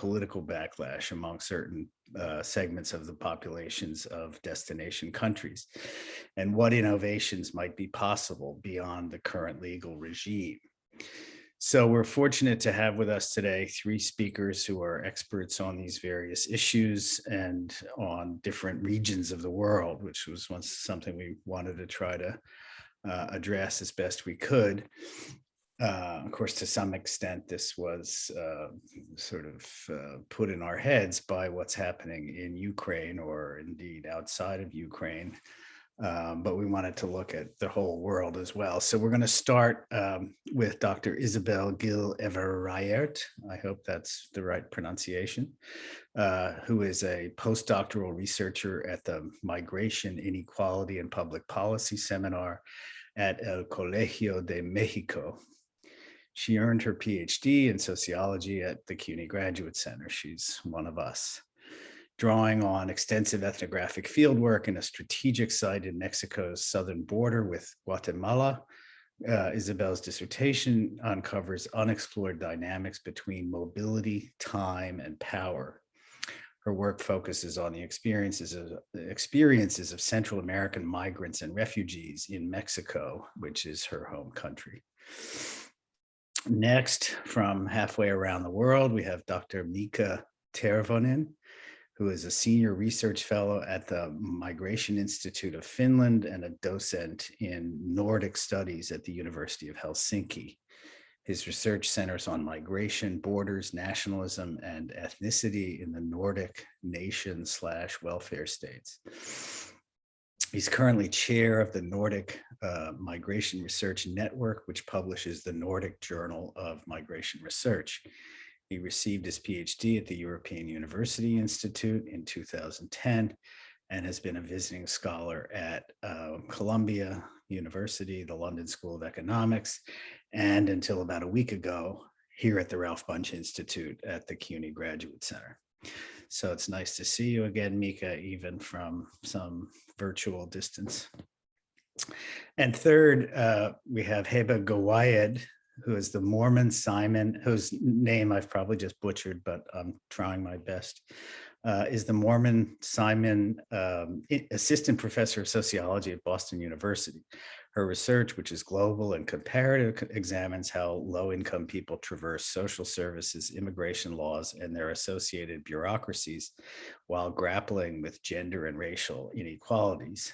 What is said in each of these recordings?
political backlash among certain segments of the populations of destination countries, and what innovations might be possible beyond the current legal regime. So we're fortunate to have with us today 3 speakers who are experts on these various issues and on different regions of the world, which was once something we wanted to try to address as best we could. Of course, to some extent, this was sort of put in our heads by what's happening in Ukraine, or indeed outside of Ukraine. But we wanted to look at the whole world as well. So we're going to start with Dr. Isabel Gil Everayert. I hope that's the right pronunciation, who is a postdoctoral researcher at the Migration, Inequality, and Public Policy Seminar at El Colegio de Mexico. She earned her PhD in sociology at the CUNY Graduate Center. She's one of us. Drawing on extensive ethnographic fieldwork in a strategic site in Mexico's southern border with Guatemala, Isabel's dissertation uncovers unexplored dynamics between mobility, time, and power. Her work focuses on the experiences of Central American migrants and refugees in Mexico, which is her home country. Next, from halfway around the world, we have Dr. Mika Tervonen, who is a senior research fellow at the Migration Institute of Finland and a docent in Nordic studies at the University of Helsinki. His research centers on migration, borders, nationalism, and ethnicity in the Nordic nation/welfare states. He's currently chair of the Nordic Migration Research Network, which publishes the Nordic Journal of Migration Research. He received his PhD at the European University Institute in 2010 and has been a visiting scholar at Columbia University, the London School of Economics, and until about a week ago, here at the Ralph Bunche Institute at the CUNY Graduate Center. So it's nice to see you again, Mika, even from some virtual distance. And third, we have Heba Gawayed, who is the Mormon Simon, whose name I've probably just butchered, but I'm trying my best, is the Mormon Simon Assistant Professor of Sociology at Boston University. Her research, which is global and comparative, examines how low-income people traverse social services, immigration laws, and their associated bureaucracies while grappling with gender and racial inequalities.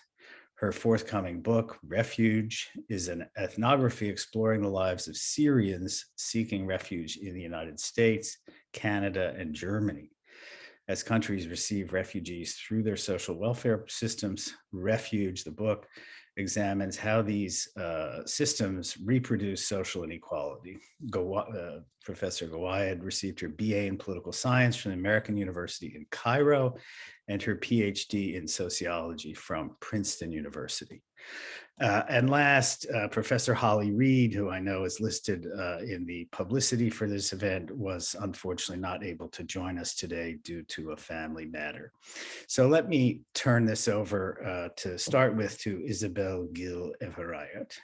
Her forthcoming book, Refuge, is an ethnography exploring the lives of Syrians seeking refuge in the United States, Canada, and Germany. As countries receive refugees through their social welfare systems, Refuge, the book, examines how these systems reproduce social inequality. Professor Gawayed received her BA in political science from the American University in Cairo and her PhD in sociology from Princeton University. And last, Professor Holly Reed, who I know is listed in the publicity for this event, was unfortunately not able to join us today due to a family matter. So let me turn this over to start with to Isabel Gil Everayert,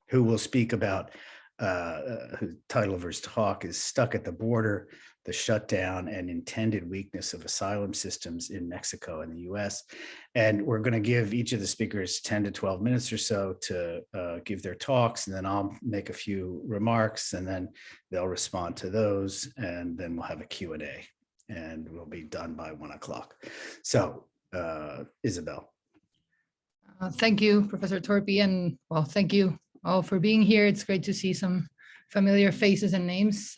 who will speak about, the title of her talk is Stuck at the Border, the Shutdown and Intended Weakness of Asylum Systems in Mexico and the US. And we're going to give each of the speakers 10 to 12 minutes or so to give their talks, and then I'll make a few remarks, and then they'll respond to those, and then we'll have a Q&A, and we'll be done by 1 o'clock. So, Isabel. Thank you, Professor Torpy, and well, thank you all for being here. It's great to see some familiar faces and names.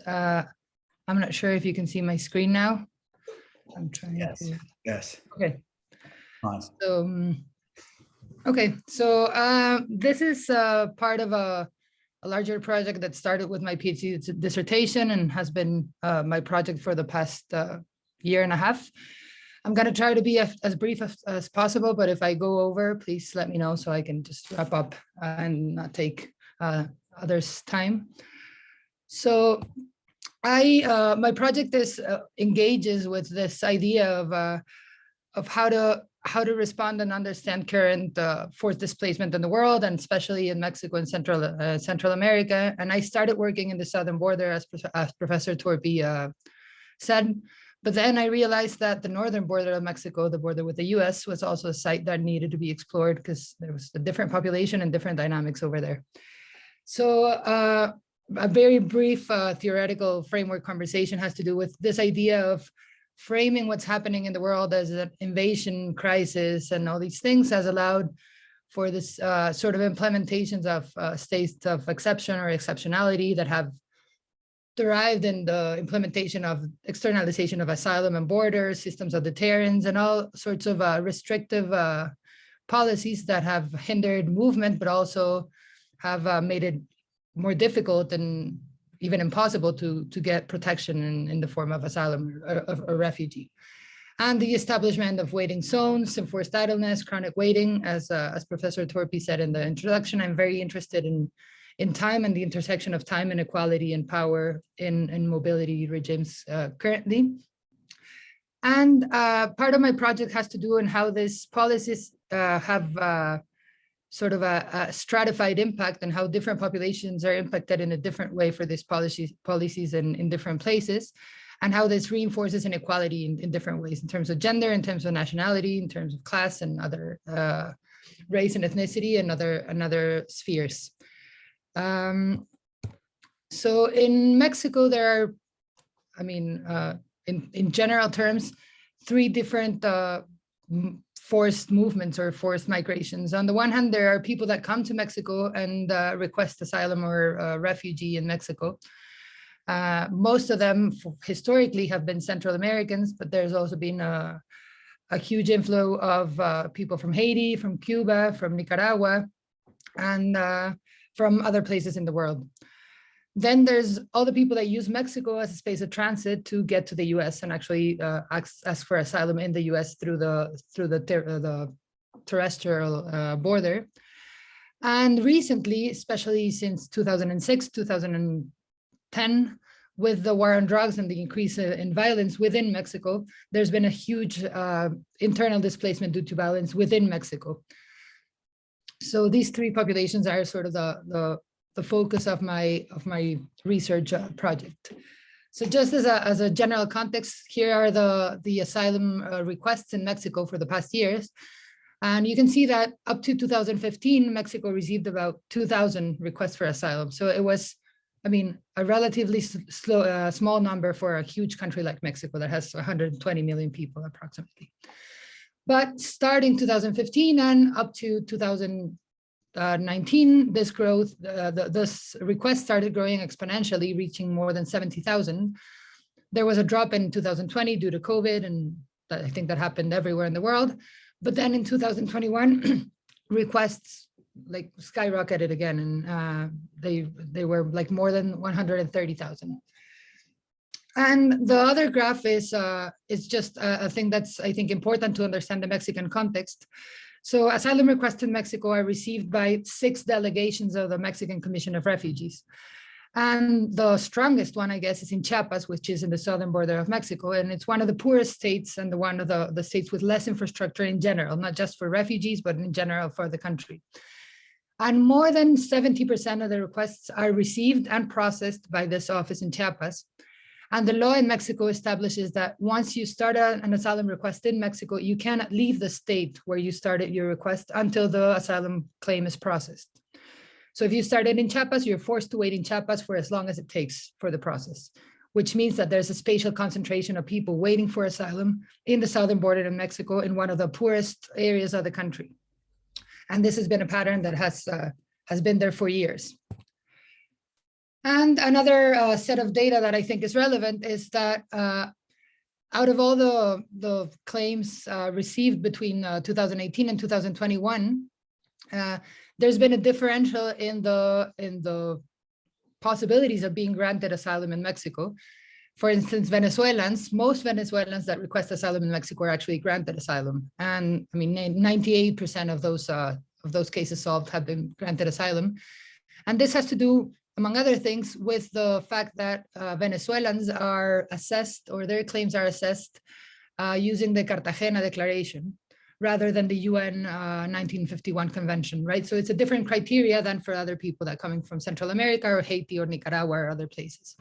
I'm not sure if you can see my screen now. I'm trying to. Yes. Okay. Fine. So, okay. So this is part of a larger project that started with my PhD dissertation and has been my project for the past year and a half. I'm going to try to be as brief as possible, but if I go over, please let me know so I can just wrap up and not take others' time. So my project engages with this idea of how to respond and understand current forced displacement in the world, and especially in Mexico and Central America. And I started working in the southern border, as Professor Torpy said. But then I realized that the northern border of Mexico, the border with the US, was also a site that needed to be explored because there was a different population and different dynamics over there. So a very brief theoretical framework conversation has to do with this idea of framing what's happening in the world as an invasion crisis, and all these things has allowed for this sort of implementations of states of exception or exceptionality that have derived in the implementation of externalization of asylum and borders, systems of deterrence, and all sorts of restrictive policies that have hindered movement, but also have made it more difficult and even impossible to get protection in the form of asylum or a refugee. And the establishment of waiting zones, enforced idleness, chronic waiting, as Professor Torpi said in the introduction. I'm very interested in time and the intersection of time and equality and power in mobility regimes currently. And part of my project has to do in how these policies have sort of a stratified impact, and how different populations are impacted in a different way for these policies in different places, and how this reinforces inequality in different ways, in terms of gender, in terms of nationality, in terms of class, and other race and ethnicity, and other spheres. So in Mexico, there are, I mean, in general terms, three different forced movements or forced migrations. On the one hand, there are people that come to Mexico and request asylum or refugee in Mexico. Most of them historically have been Central Americans, but there's also been a huge inflow of people from Haiti, from Cuba, from Nicaragua, and from other places in the world. Then there's all the people that use Mexico as a space of transit to get to the US and actually ask for asylum in the US through the terrestrial border. And recently, especially since 2006, 2010, with the war on drugs and the increase in violence within Mexico, there's been a huge internal displacement due to violence within Mexico. So these three populations are sort of the focus of my research project. So just as a general context, here are the asylum requests in Mexico for the past years. And you can see that up to 2015, Mexico received about 2,000 requests for asylum. So it was, I mean, a relatively small number for a huge country like Mexico that has 120 million people approximately. But starting 2015 and up to 2019, this growth, this request started growing exponentially, reaching more than 70,000. There was a drop in 2020 due to COVID, and I think that happened everywhere in the world. But then in 2021, requests like skyrocketed again, and they were like more than 130,000. And the other graph is just a thing that's, I think, important to understand the Mexican context. So asylum requests in Mexico are received by 6 delegations of the Mexican Commission of Refugees. And the strongest one, I guess, is in Chiapas, which is in the southern border of Mexico. And it's one of the poorest states and one of the states with less infrastructure in general, not just for refugees, but in general for the country. And more than 70% of the requests are received and processed by this office in Chiapas. And the law in Mexico establishes that once you start an asylum request in Mexico, you cannot leave the state where you started your request until the asylum claim is processed. So if you started in Chiapas, you're forced to wait in Chiapas for as long as it takes for the process, which means that there's a spatial concentration of people waiting for asylum in the southern border of Mexico, in one of the poorest areas of the country. And this has been a pattern that has been there for years. And another set of data that I think is relevant is that out of all the claims received between 2018 and 2021, there's been a differential in the possibilities of being granted asylum in Mexico. For instance, most Venezuelans that request asylum in Mexico are actually granted asylum. And I mean, 98% of those cases solved have been granted asylum. And this has to do, among other things, with the fact that Venezuelans are assessed, or their claims are assessed using the Cartagena Declaration rather than the UN 1951 Convention, right? So it's a different criteria than for other people that are coming from Central America or Haiti or Nicaragua or other places.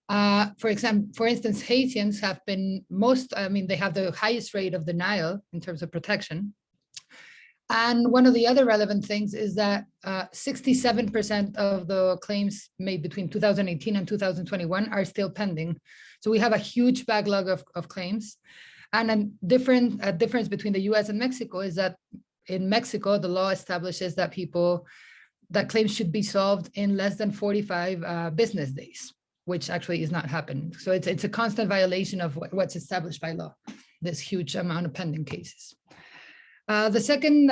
For instance, Haitians have been they have the highest rate of denial in terms of protection. And one of the other relevant things is that 67% of the claims made between 2018 and 2021 are still pending. So we have a huge backlog of claims. And a difference between the US and Mexico is that in Mexico, the law establishes that claims should be solved in less than 45 business days, which actually is not happening. So it's a constant violation of what's established by law, this huge amount of pending cases. The second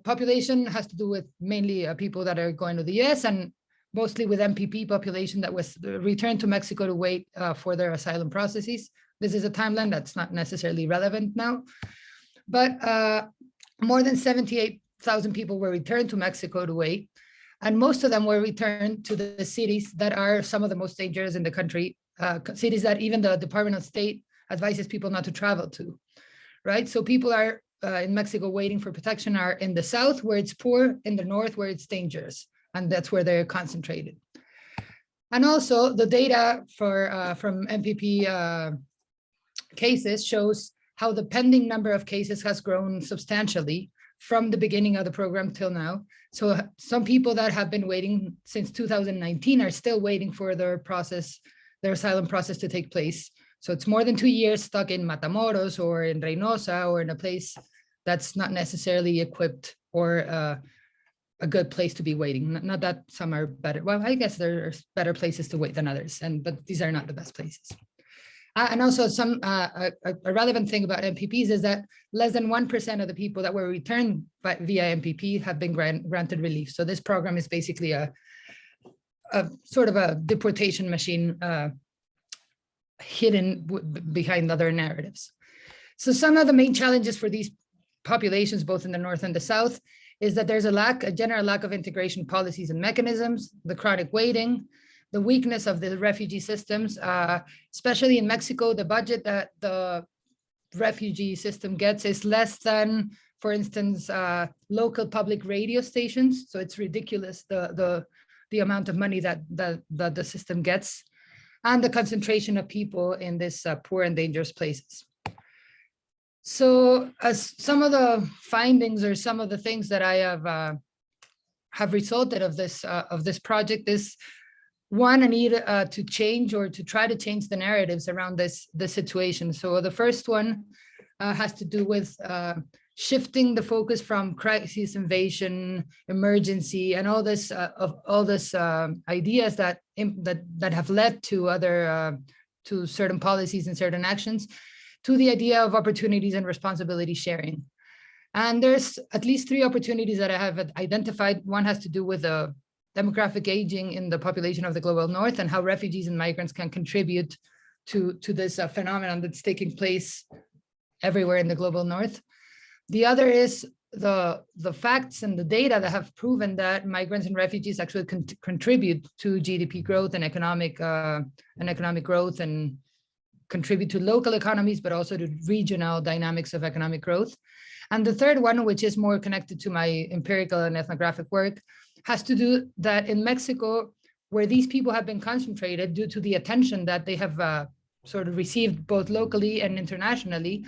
population has to do with mainly people that are going to the US and mostly with MPP population that was returned to Mexico to wait for their asylum processes. This is a timeline that's not necessarily relevant now, but more than 78,000 people were returned to Mexico to wait. And most of them were returned to the cities that are some of the most dangerous in the country, cities that even the Department of State advises people not to travel to, right? So people are in Mexico waiting for protection are in the south where it's poor, in the north where it's dangerous, and that's where they're concentrated. And also the data from MPP cases shows how the pending number of cases has grown substantially from the beginning of the program till now. So some people that have been waiting since 2019 are still waiting for their asylum process to take place. So it's more than 2 years stuck in Matamoros or in Reynosa or in a place that's not necessarily equipped or a good place to be waiting. Not that some are better. Well, I guess there's better places to wait than others, but these are not the best places. And also a relevant thing about MPPs is that less than 1% of the people that were returned via MPP have been granted relief. So this program is basically a sort of a deportation machine hidden behind other narratives. So some of the main challenges for these populations, both in the north and the south, is that there's a general lack of integration policies and mechanisms, the chronic waiting, the weakness of the refugee systems, especially in Mexico. The budget that the refugee system gets is less than, for instance, local public radio stations. So it's ridiculous, the amount of money that the system gets, and the concentration of people in this poor and dangerous places. So as some of the findings or some of the things that I have resulted of this project is, one, I need to change or to try to change the narratives around this situation. So the first one has to do with shifting the focus from crisis, invasion, emergency, and all this ideas that have led to to certain policies and certain actions, to the idea of opportunities and responsibility sharing. And there's at least 3 opportunities that I have identified. One has to do with the demographic aging in the population of the global north and how refugees and migrants can contribute to this phenomenon that's taking place everywhere in the global north. The other is the facts and the data that have proven that migrants and refugees actually contribute to GDP growth and economic growth, and contribute to local economies, but also to regional dynamics of economic growth. And the third one, which is more connected to my empirical and ethnographic work, has to do that in Mexico, where these people have been concentrated due to the attention that they have sort of received both locally and internationally,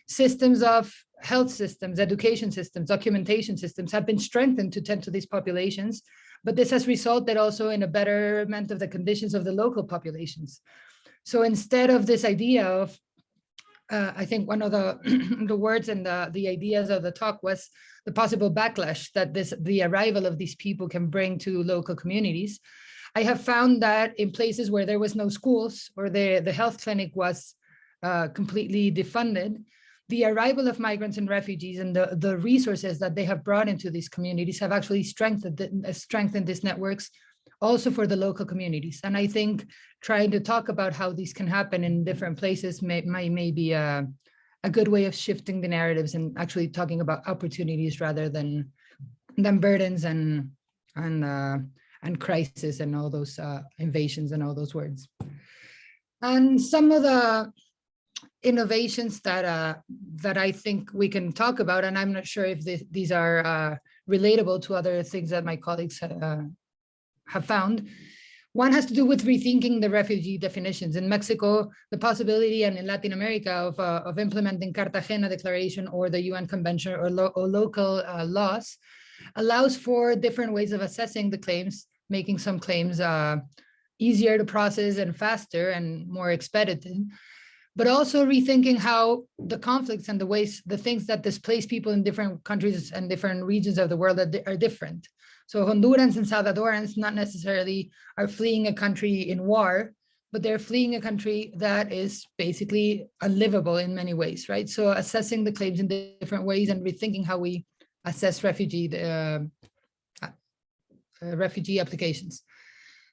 systems of health systems, education systems, documentation systems have been strengthened to tend to these populations. But this has resulted also in a betterment of the conditions of the local populations. So instead of this idea of, I think one of the words and the ideas of the talk was the possible backlash that the arrival of these people can bring to local communities. I have found that in places where there was no schools or the health clinic was completely defunded, the arrival of migrants and refugees and the resources that they have brought into these communities have actually strengthened these networks also for the local communities. And I think trying to talk about how these can happen in different places may be a good way of shifting the narratives and actually talking about opportunities rather than burdens and crisis and all those invasions and all those words. And some of the innovations that I think we can talk about, and I'm not sure if these are relatable to other things that my colleagues have found. One has to do with rethinking the refugee definitions. In Mexico, the possibility, and in Latin America, of implementing Cartagena Declaration or the UN Convention or local laws allows for different ways of assessing the claims, making some claims easier to process and faster and more expedited, but also rethinking how the conflicts and the things that displace people in different countries and different regions of the world are different. So Hondurans and Salvadorans not necessarily are fleeing a country in war, but they're fleeing a country that is basically unlivable in many ways, right? So assessing the claims in different ways and rethinking how we assess refugee applications.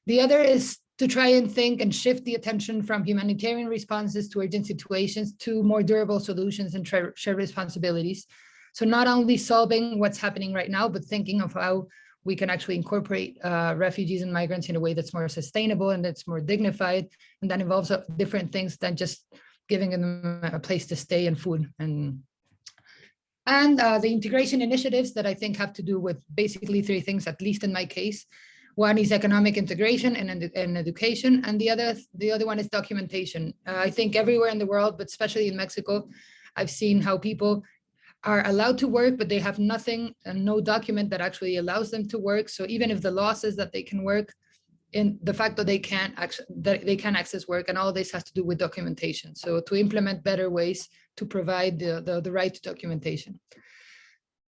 The other is to try and think and shift the attention from humanitarian responses to urgent situations to more durable solutions and shared responsibilities. So not only solving what's happening right now, but thinking of how we can actually incorporate refugees and migrants in a way that's more sustainable and that's more dignified, and that involves different things than just giving them a place to stay and food. And the integration initiatives that I think have to do with basically three things, at least in my case. One is economic integration and education, and the other one is documentation. I think everywhere in the world, but especially in Mexico, I've seen how people are allowed to work, but they have nothing and no document that actually allows them to work. So even if the law says that they can work, in the fact that they can't access work, and all of this has to do with documentation. So to implement better ways to provide the right to documentation.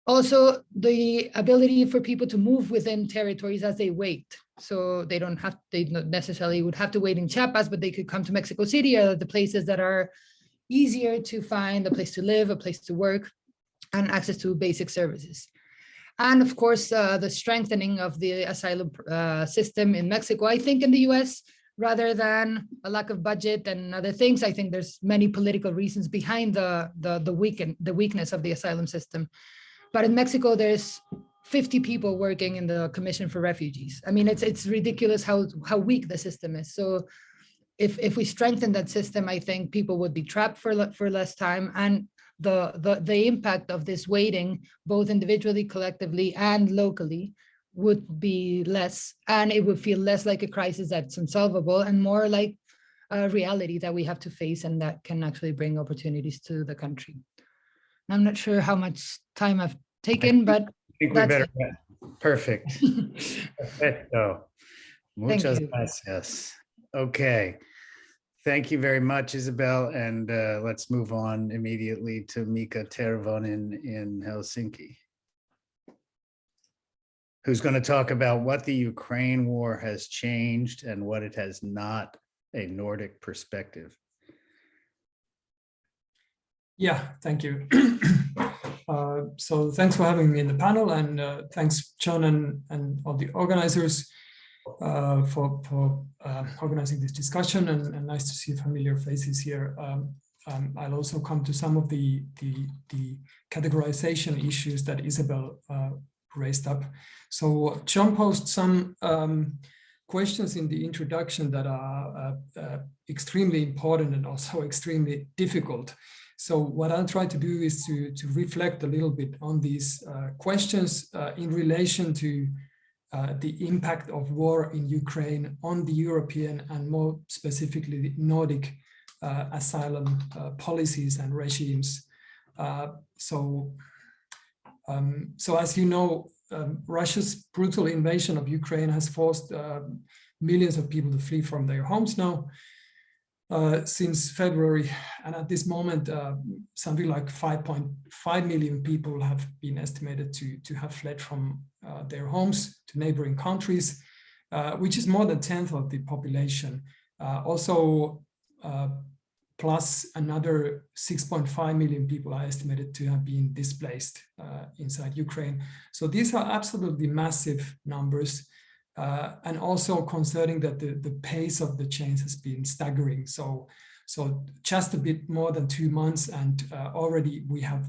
Also, the ability for people to move within territories as they wait. So they don't necessarily would have to wait in Chiapas, but they could come to Mexico City or the places that are easier to find a place to live, a place to work, and access to basic services. And of course, the strengthening of the asylum system in Mexico. I think in the US, rather than a lack of budget and other things, I think there's many political reasons behind the weakness of the asylum system. But in Mexico, there's 50 people working in the Commission for Refugees. I mean, it's ridiculous how weak the system is. So if we strengthen that system, I think people would be trapped for less time, and the impact of this waiting, both individually, collectively, and locally, would be less, and it would feel less like a crisis that's unsolvable and more like a reality that we have to face and that can actually bring opportunities to the country. I'm not sure how much time I've taken, but I think we better. Perfect. Perfecto. Muchas gracias. Okay. Thank you very much, Isabel. And let's move on immediately to Mika Tervonen in Helsinki, who's going to talk about what the Ukraine war has changed and what it has not, a Nordic perspective. Yeah, thank you. So thanks for having me in the panel, and thanks, John, and all the organizers for organizing this discussion, and nice to see familiar faces here. I'll also come to some of the categorization issues that Isabel raised up. So John posed some questions in the introduction that are extremely important and also extremely difficult. So what I'll try to do is to reflect a little bit on these questions in relation to the impact of war in Ukraine on the European and more specifically the Nordic asylum policies and regimes. So as you know, Russia's brutal invasion of Ukraine has forced millions of people to flee from their homes now. Since February, and at this moment, something like 5.5 million people have been estimated to have fled from their homes to neighboring countries, which is more than 1/10 of the population. Also, plus another 6.5 million people are estimated to have been displaced inside Ukraine. So these are absolutely massive numbers. And also concerning that the pace of the change has been staggering. So just a bit more than 2 months, and already we have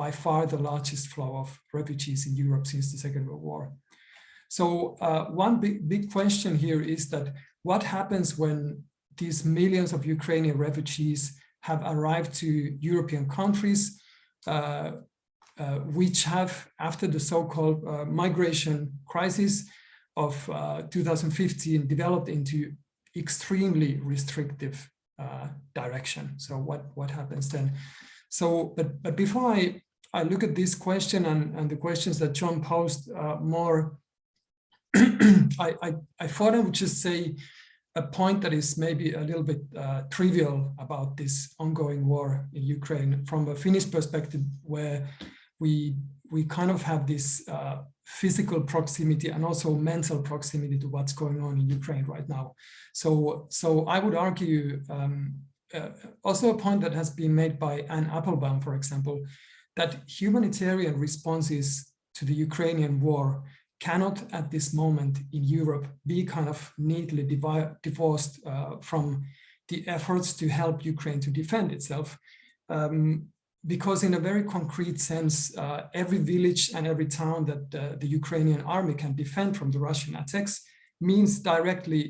by far the largest flow of refugees in Europe since the Second World War. So one big question here is that what happens when these millions of Ukrainian refugees have arrived to European countries, which have, after the so-called migration crisis, 2015 developed into extremely restrictive direction. So what happens then? So, but before I look at this question and the questions that John posed more, I thought I would just say a point that is maybe a little bit trivial about this ongoing war in Ukraine from a Finnish perspective, where we kind of have this physical proximity and also mental proximity to what's going on in Ukraine right now. So I would argue also a point that has been made by Anne Applebaum, for example, that humanitarian responses to the Ukrainian war cannot at this moment in Europe be kind of neatly divorced from the efforts to help Ukraine to defend itself. Because in a very concrete sense, every village and every town that the Ukrainian army can defend from the Russian attacks means directly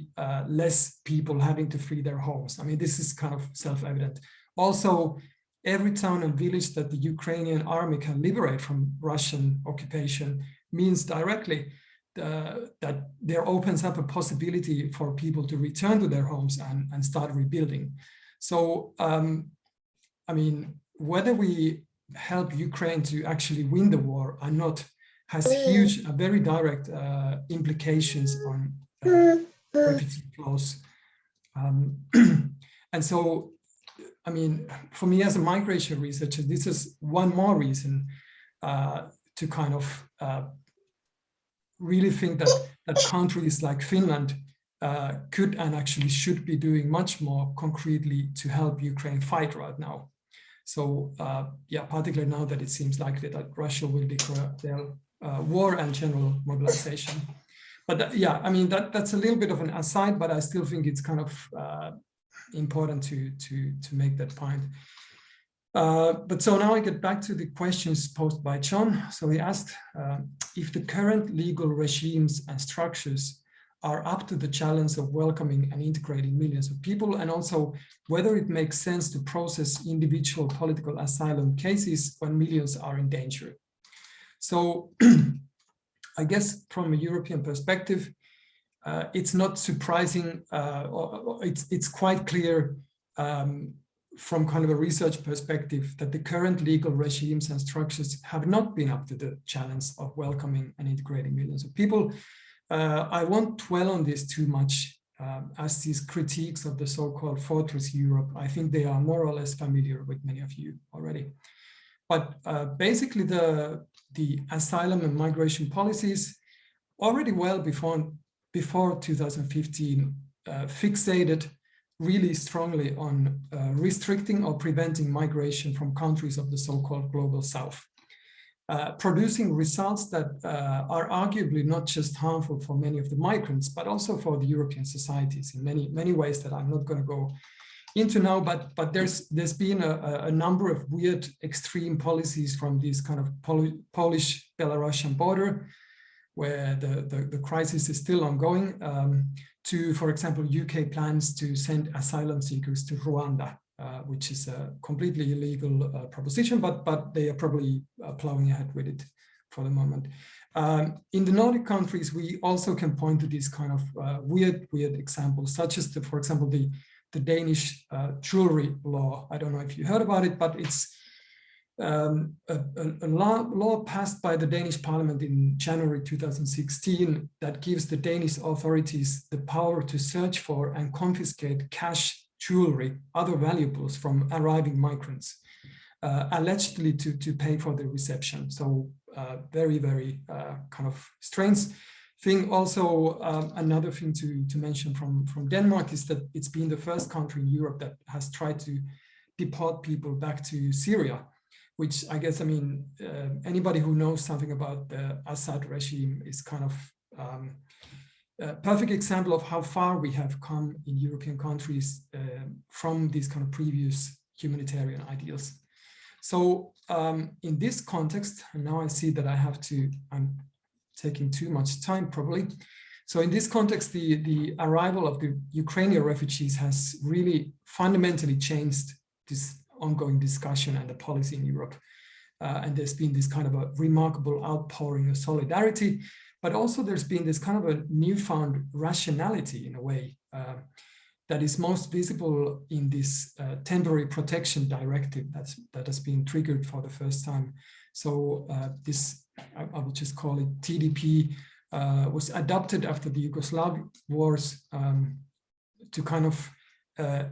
less people having to flee their homes. I mean, this is kind of self-evident. Also, every town and village that the Ukrainian army can liberate from Russian occupation means directly that there opens up a possibility for people to return to their homes and start rebuilding. So, I mean, whether we help Ukraine to actually win the war or not has very direct implications on refugee flows. And so, I mean, for me as a migration researcher, this is one more reason to kind of really think that countries like Finland could and actually should be doing much more concretely to help Ukraine fight right now. So yeah, particularly now that it seems likely that Russia will declare their war and general mobilization. But yeah, I mean, that's a little bit of an aside, but I still think it's kind of important to make that point. But so now I get back to the questions posed by John. So he asked if the current legal regimes and structures are up to the challenge of welcoming and integrating millions of people, and also whether it makes sense to process individual political asylum cases when millions are in danger. So I guess from a European perspective, it's not surprising, or it's quite clear from kind of a research perspective that the current legal regimes and structures have not been up to the challenge of welcoming and integrating millions of people. I won't dwell on this too much as these critiques of the so-called fortress Europe, I think they are more or less familiar with many of you already. But basically the asylum and migration policies already well before 2015 fixated really strongly on restricting or preventing migration from countries of the so-called global south. Producing results that are arguably not just harmful for many of the migrants, but also for the European societies in many ways that I'm not going to go into now. But there's been a number of weird extreme policies from this kind of Polish-Belarusian border, where the crisis is still ongoing, to, for example, UK plans to send asylum seekers to Rwanda. Which is a completely illegal proposition, but they are probably plowing ahead with it for the moment. In the Nordic countries, we also can point to these kind of weird examples, such as, for example, the Danish jewelry law. I don't know if you heard about it, but it's a law passed by the Danish parliament in January 2016 that gives the Danish authorities the power to search for and confiscate cash, jewelry, other valuables from arriving migrants, allegedly to pay for the reception. So very kind of strange thing. Also, another thing to mention from Denmark is that it's been the first country in Europe that has tried to deport people back to Syria, which I guess, I mean, anybody who knows something about the Assad regime is kind of a perfect example of how far we have come in European countries from these kind of previous humanitarian ideals. So in this context, and now I see that I'm taking too much time probably. So in this context, the arrival of the Ukrainian refugees has really fundamentally changed this ongoing discussion and the policy in Europe. And there's been this kind of a remarkable outpouring of solidarity. but also there's been this kind of a newfound rationality in a way that is most visible in this temporary protection directive that has been triggered for the first time. So this, I will just call it TDP, was adopted after the Yugoslav wars to kind of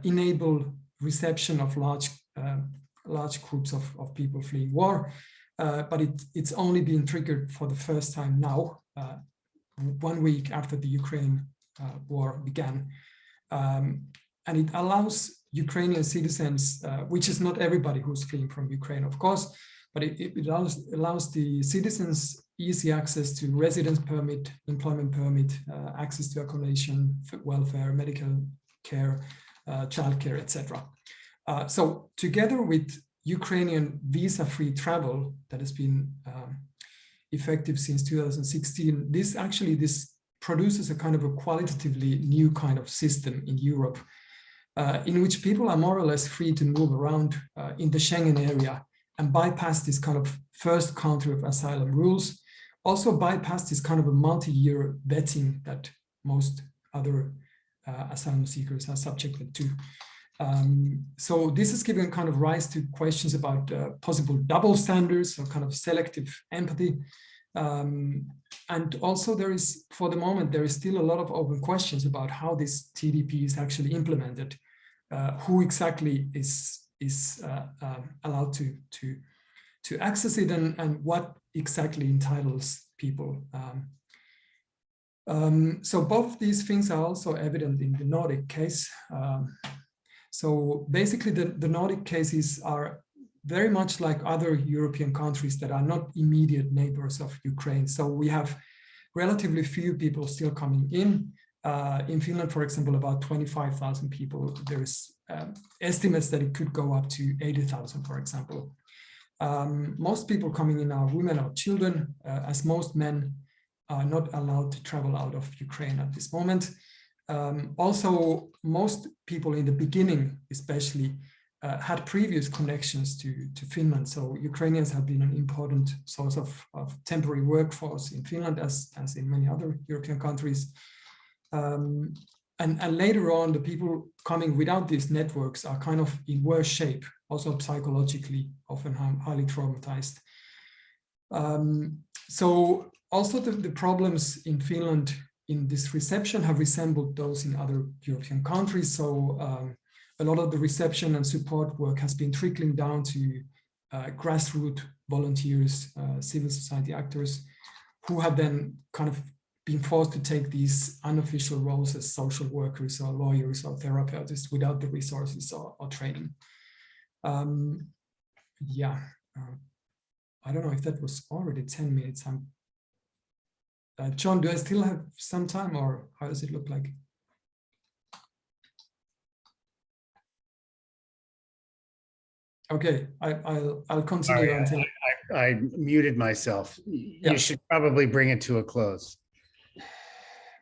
enable reception of large groups of people fleeing war. But it's only been triggered for the first time now, 1 week after the Ukraine war began. And it allows Ukrainian citizens, which is not everybody who's fleeing from Ukraine, of course, but it allows the citizens easy access to residence permit, employment permit, access to accommodation, welfare, medical care, childcare, etc. So together with Ukrainian visa-free travel that has been effective since 2016, this produces a kind of a qualitatively new kind of system in Europe in which people are more or less free to move around in the Schengen area and bypass this kind of first country of asylum rules, also bypass this kind of a multi-year vetting that most other asylum seekers are subjected to. So this has given kind of rise to questions about possible double standards or kind of selective empathy. And also there is, for the moment, there is still a lot of open questions about how this TDP is actually implemented, who exactly is allowed to access it, and what exactly entitles people. So both these things are also evident in the Nordic case. So basically the Nordic cases are very much like other European countries that are not immediate neighbors of Ukraine. So we have relatively few people still coming in. In Finland, for example, about 25,000 people. There is estimates that it could go up to 80,000, for example. Most people coming in are women or children, as most men are not allowed to travel out of Ukraine at this moment. Also, most people in the beginning, especially, had previous connections to Finland. So Ukrainians have been an important source of temporary workforce in Finland, as in many other European countries. And later on, the people coming without these networks are kind of in worse shape, also psychologically, often highly traumatized. So also the problems in Finland in this reception have resembled those in other European countries. So a lot of the reception and support work has been trickling down to grassroots volunteers, civil society actors, who have then kind of been forced to take these unofficial roles as social workers or lawyers or therapists without the resources or training. Yeah, I don't know if that was already 10 minutes. John, do I still have some time, or how does it look like? Okay, I'll continue until I muted myself. You should probably bring it to a close.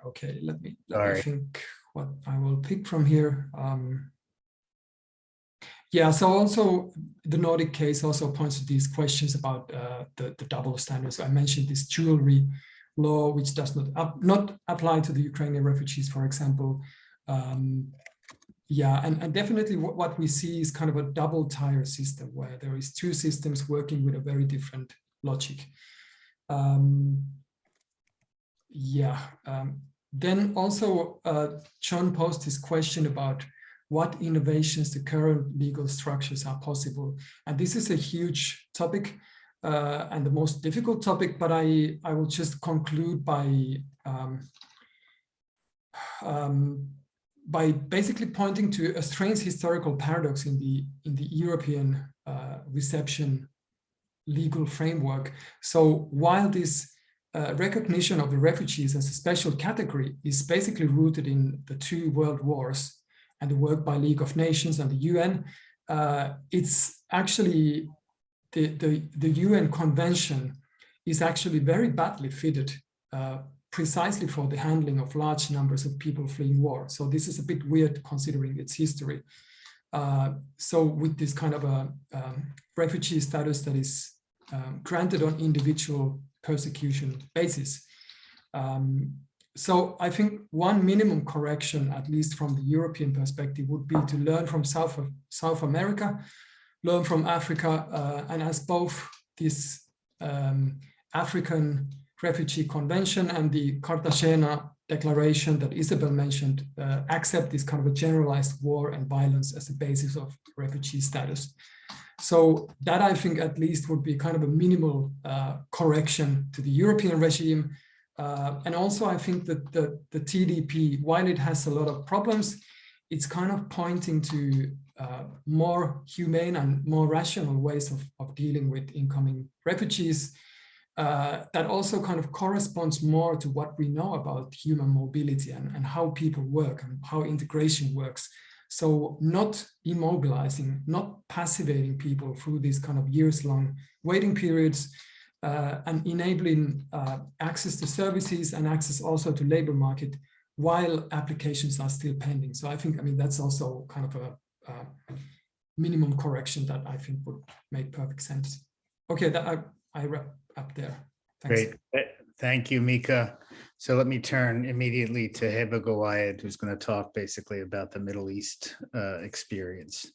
Okay, let me think what I will pick from here. Yeah, so also the Nordic case also points to these questions about the double standards. So I mentioned this jewelry law, which does not apply to the Ukrainian refugees, for example. Yeah, and definitely what we see is kind of a double tier system where there is two systems working with a very different logic. Then also John posed his question about what innovations the current legal structures are possible. And this is a huge topic and the most difficult topic, but I will just conclude by basically pointing to a strange historical paradox in the European reception legal framework. So while this recognition of the refugees as a special category is basically rooted in the two world wars and the work by League of Nations and the UN, it's actually the UN convention is actually very badly fitted precisely for the handling of large numbers of people fleeing war. So this is a bit weird considering its history. So with this kind of a refugee status that is granted on individual persecution basis, So I think one minimum correction, at least from the European perspective, would be to learn from South America, learn from Africa, and as both this African Refugee Convention and the Cartagena Declaration that Isabel mentioned accept this kind of a generalized war and violence as a basis of refugee status. So that, I think, at least would be kind of a minimal correction to the European regime. And also, I think that the TDP, while it has a lot of problems, it's kind of pointing to more humane and more rational ways of dealing with incoming refugees. That also kind of corresponds more to what we know about human mobility and how people work and how integration works. So not immobilizing, not passivating people through these kind of years-long waiting periods, and enabling access to services and access also to labor market while applications are still pending. So I think, that's also kind of a minimum correction that I think would make perfect sense. Okay, that I wrap up there. Thanks. Great. Thank you, Mika. So let me turn immediately to Heba Gawayed, who's going to talk basically about the Middle East experience.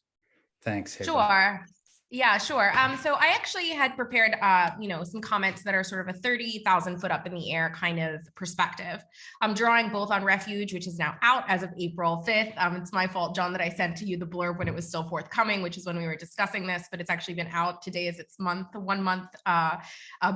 Thanks, Heba. Sure. Yeah, sure. So I actually had prepared, some comments that are sort of a 30,000 foot up in the air kind of perspective. I'm drawing both on Refuge, which is now out as of April 5th. It's my fault, John, that I sent to you the blurb when it was still forthcoming, which is when we were discussing this, but it's actually been out. Today is its 1 month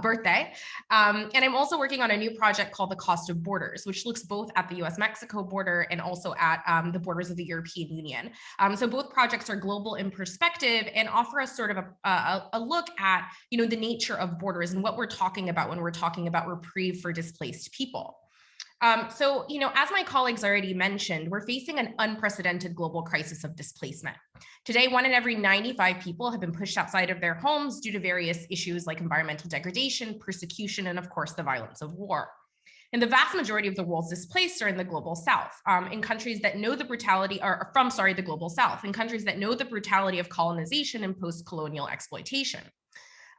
birthday. And I'm also working on a new project called The Cost of Borders, which looks both at the US-Mexico border and also at the borders of the European Union. So both projects are global in perspective and offer us sort of a look at, the nature of borders and what we're talking about when we're talking about reprieve for displaced people. So, as my colleagues already mentioned, we're facing an unprecedented global crisis of displacement. Today, 1 in every 95 people have been pushed outside of their homes due to various issues like environmental degradation, persecution, and of course, the violence of war. And the vast majority of the world's displaced are in the global south, in countries that know the brutality, the global south, in countries that know the brutality of colonization and post-colonial exploitation.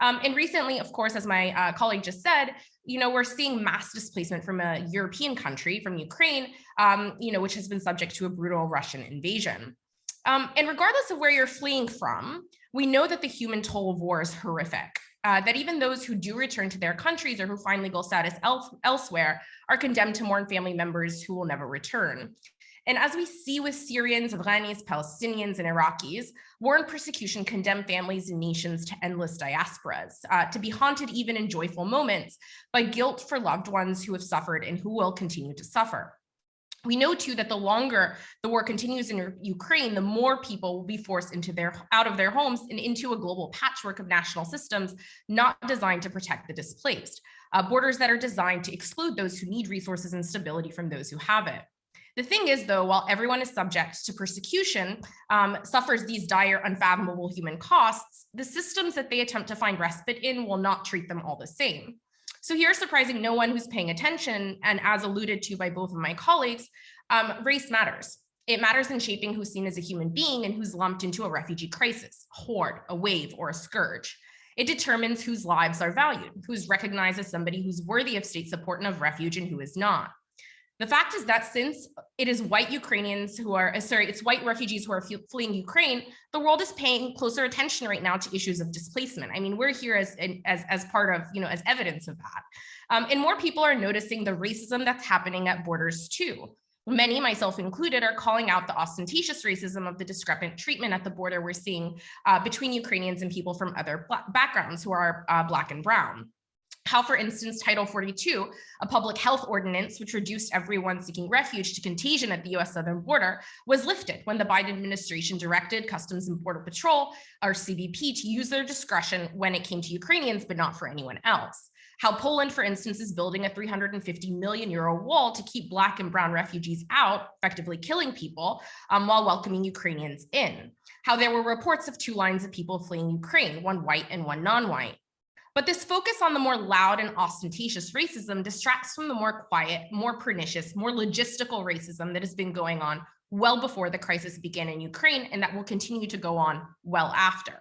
And recently, of course, as my colleague just said, we're seeing mass displacement from a European country, from Ukraine, which has been subject to a brutal Russian invasion. And regardless of where you're fleeing from, we know that the human toll of war is horrific. That even those who do return to their countries or who find legal status elsewhere are condemned to mourn family members who will never return. And as we see with Syrians, Afghanis, Palestinians, and Iraqis, war and persecution condemn families and nations to endless diasporas, to be haunted even in joyful moments by guilt for loved ones who have suffered and who will continue to suffer. We know too that the longer the war continues in Ukraine, the more people will be forced out of their homes and into a global patchwork of national systems not designed to protect the displaced, borders that are designed to exclude those who need resources and stability from those who have it. The thing is, though, while everyone is subject to persecution, suffers these dire, unfathomable human costs, the systems that they attempt to find respite in will not treat them all the same. So here, surprising no one who's paying attention, and as alluded to by both of my colleagues, race matters. It matters in shaping who's seen as a human being and who's lumped into a refugee crisis, a horde, a wave, or a scourge. It determines whose lives are valued, who's recognized as somebody who's worthy of state support and of refuge and who is not. The fact is that since it is white Ukrainians who are, it's white refugees who are fleeing Ukraine, the world is paying closer attention right now to issues of displacement. I mean, we're here as part of, as evidence of that. And more people are noticing the racism that's happening at borders too. Many, myself included, are calling out the ostentatious racism of the discrepant treatment at the border we're seeing between Ukrainians and people from other backgrounds who are Black and brown. How, for instance, Title 42, a public health ordinance which reduced everyone seeking refuge to contagion at the US southern border, was lifted when the Biden administration directed Customs and Border Patrol, or CBP, to use their discretion when it came to Ukrainians, but not for anyone else. How Poland, for instance, is building a 350 million euro wall to keep Black and brown refugees out, effectively killing people, while welcoming Ukrainians in. How there were reports of 2 lines of people fleeing Ukraine, one white and one non-white. But this focus on the more loud and ostentatious racism distracts from the more quiet, more pernicious, more logistical racism that has been going on well before the crisis began in Ukraine and that will continue to go on well after.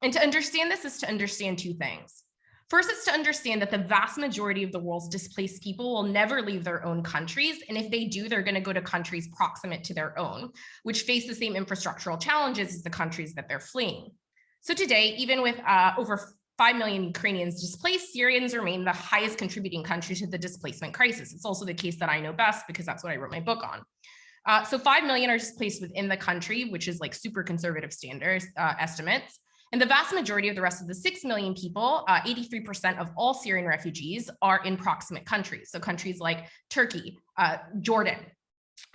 And to understand this is to understand 2 things. First, it's to understand that the vast majority of the world's displaced people will never leave their own countries. And if they do, they're going to go to countries proximate to their own, which face the same infrastructural challenges as the countries that they're fleeing. So today, even with over 5 million Ukrainians displaced, Syrians remain the highest contributing country to the displacement crisis. It's also the case that I know best because that's what I wrote my book on. So 5 million are displaced within the country, which is like super conservative standards estimates. And the vast majority of the rest of the 6 million people, 83% of all Syrian refugees, are in proximate countries. So countries like Turkey, Jordan,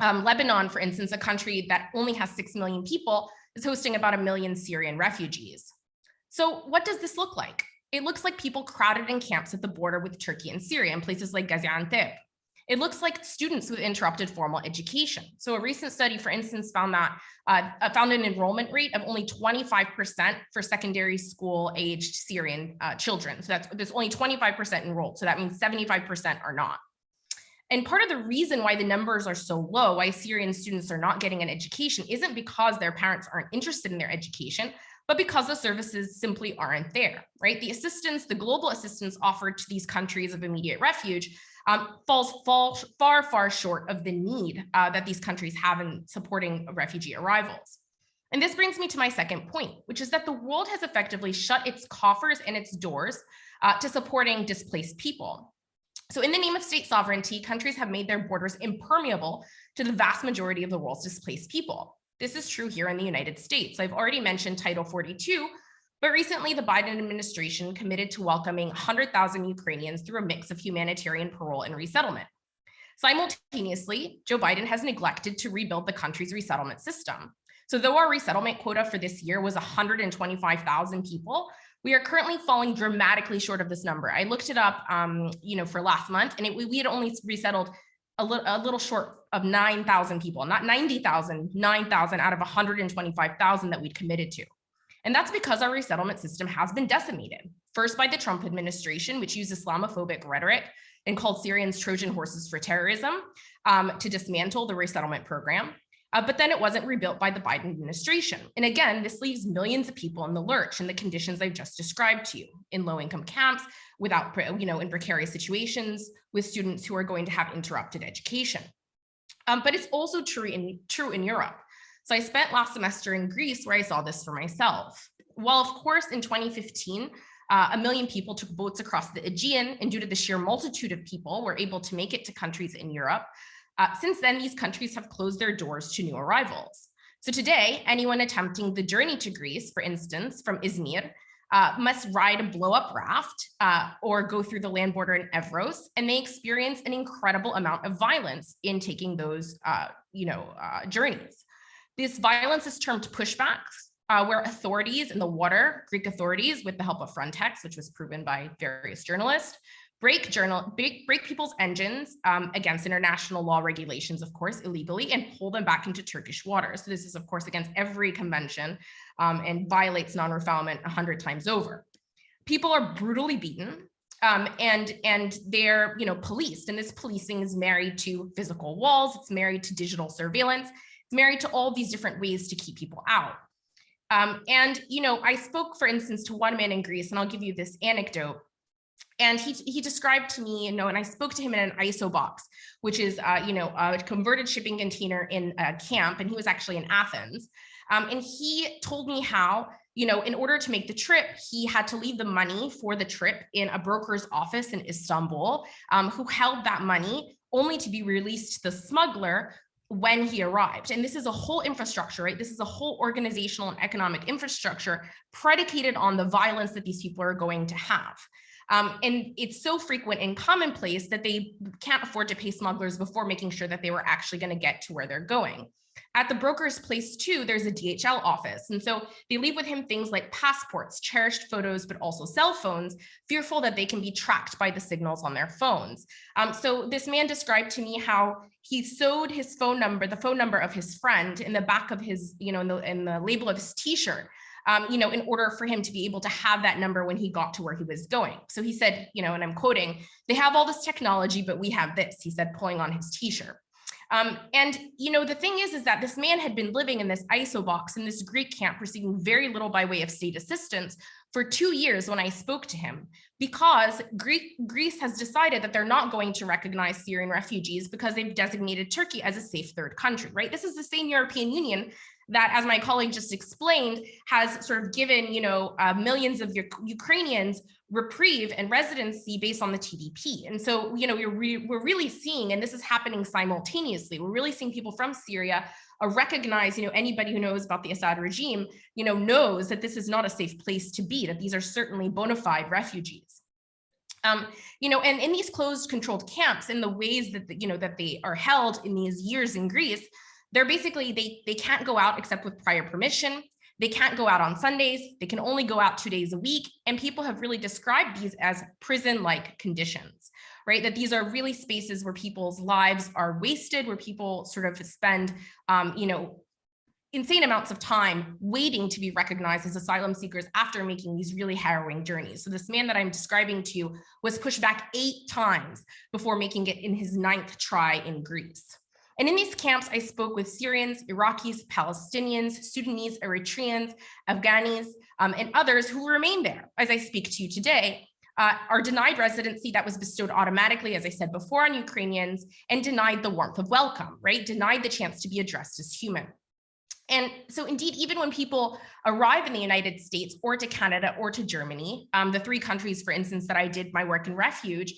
Lebanon, for instance, a country that only has 6 million people, is hosting about 1 million Syrian refugees. So what does this look like? It looks like people crowded in camps at the border with Turkey and Syria in places like Gaziantep. It looks like students with interrupted formal education. So a recent study, for instance, found an enrollment rate of only 25% for secondary school aged Syrian children. So there's only 25% enrolled. So that means 75% are not. And part of the reason why the numbers are so low, why Syrian students are not getting an education, isn't because their parents aren't interested in their education, but because the services simply aren't there, right? The assistance, the global assistance offered to these countries of immediate refuge falls far short of the need that these countries have in supporting refugee arrivals. And this brings me to my second point, which is that the world has effectively shut its coffers and its doors to supporting displaced people. So in the name of state sovereignty, countries have made their borders impermeable to the vast majority of the world's displaced people. This is true here in the United States. I've already mentioned Title 42, but recently the Biden administration committed to welcoming 100,000 Ukrainians through a mix of humanitarian parole and resettlement. Simultaneously, Joe Biden has neglected to rebuild the country's resettlement system. So though our resettlement quota for this year was 125,000 people, we are currently falling dramatically short of this number. I looked it up, for last month, and we had only resettled a little short of 9,000 people, not 90,000, 9,000 out of 125,000 that we'd committed to. And that's because our resettlement system has been decimated. First by the Trump administration, which used Islamophobic rhetoric and called Syrians Trojan horses for terrorism to dismantle the resettlement program. But then it wasn't rebuilt by the Biden administration. And again, this leaves millions of people in the lurch in the conditions I've just described to you, in low-income camps, without, in precarious situations, with students who are going to have interrupted education. But it's also true in Europe. So I spent last semester in Greece where I saw this for myself. While of course in 2015, 1 million people took boats across the Aegean, and due to the sheer multitude of people were able to make it to countries in Europe, since then, these countries have closed their doors to new arrivals. So today, anyone attempting the journey to Greece, for instance, from Izmir, must ride a blow-up raft or go through the land border in Evros, and they experience an incredible amount of violence in taking those, journeys. This violence is termed pushbacks, where authorities in the water, Greek authorities, with the help of Frontex, which was proven by various journalists, break people's engines against international law regulations, of course, illegally, and pull them back into Turkish waters. So this is, of course, against every convention and violates non-refoulement 100 times over. People are brutally beaten and they're policed, and this policing is married to physical walls, it's married to digital surveillance, it's married to all these different ways to keep people out. I spoke, for instance, to one man in Greece, and I'll give you this anecdote. And he described to me, and I spoke to him in an ISO box, which is, a converted shipping container in a camp, and he was actually in Athens. And he told me how, in order to make the trip, he had to leave the money for the trip in a broker's office in Istanbul, who held that money only to be released to the smuggler when he arrived. And this is a whole infrastructure, right? This is a whole organizational and economic infrastructure predicated on the violence that these people are going to have. And it's so frequent and commonplace that they can't afford to pay smugglers before making sure that they were actually going to get to where they're going. At the broker's place too, there's a DHL office. And so they leave with him things like passports, cherished photos, but also cell phones, fearful that they can be tracked by the signals on their phones. So this man described to me how he sewed his phone number, the phone number of his friend, in the back of his, in the label of his t-shirt. In order for him to be able to have that number when he got to where he was going. So he said, and I'm quoting, "They have all this technology, but we have this," he said, pulling on his t-shirt. The thing is that this man had been living in this ISO box in this Greek camp, receiving very little by way of state assistance for 2 years when I spoke to him, because Greece has decided that they're not going to recognize Syrian refugees because they've designated Turkey as a safe third country, right? This is the same European Union that, as my colleague just explained, has sort of given, millions of Ukrainians reprieve and residency based on the TDP. And so, we're really seeing, and this is happening simultaneously, we're really seeing people from Syria recognize, anybody who knows about the Assad regime, knows that this is not a safe place to be, that these are certainly bona fide refugees. And in these closed controlled camps, in the ways that, that they are held in these years in Greece, they're basically, they can't go out except with prior permission. They can't go out on Sundays. They can only go out 2 days a week. And people have really described these as prison-like conditions, right? That these are really spaces where people's lives are wasted, where people sort of spend, insane amounts of time waiting to be recognized as asylum seekers after making these really harrowing journeys. So this man that I'm describing to you was pushed back 8 times before making it in his 9th try in Greece. And in these camps, I spoke with Syrians, Iraqis, Palestinians, Sudanese, Eritreans, Afghanis, and others who remain there. As I speak to you today, are denied residency that was bestowed automatically, as I said before, on Ukrainians, and denied the warmth of welcome, right? Denied the chance to be addressed as human. And so indeed, even when people arrive in the United States or to Canada or to Germany, the 3 countries, for instance, that I did my work in refuge,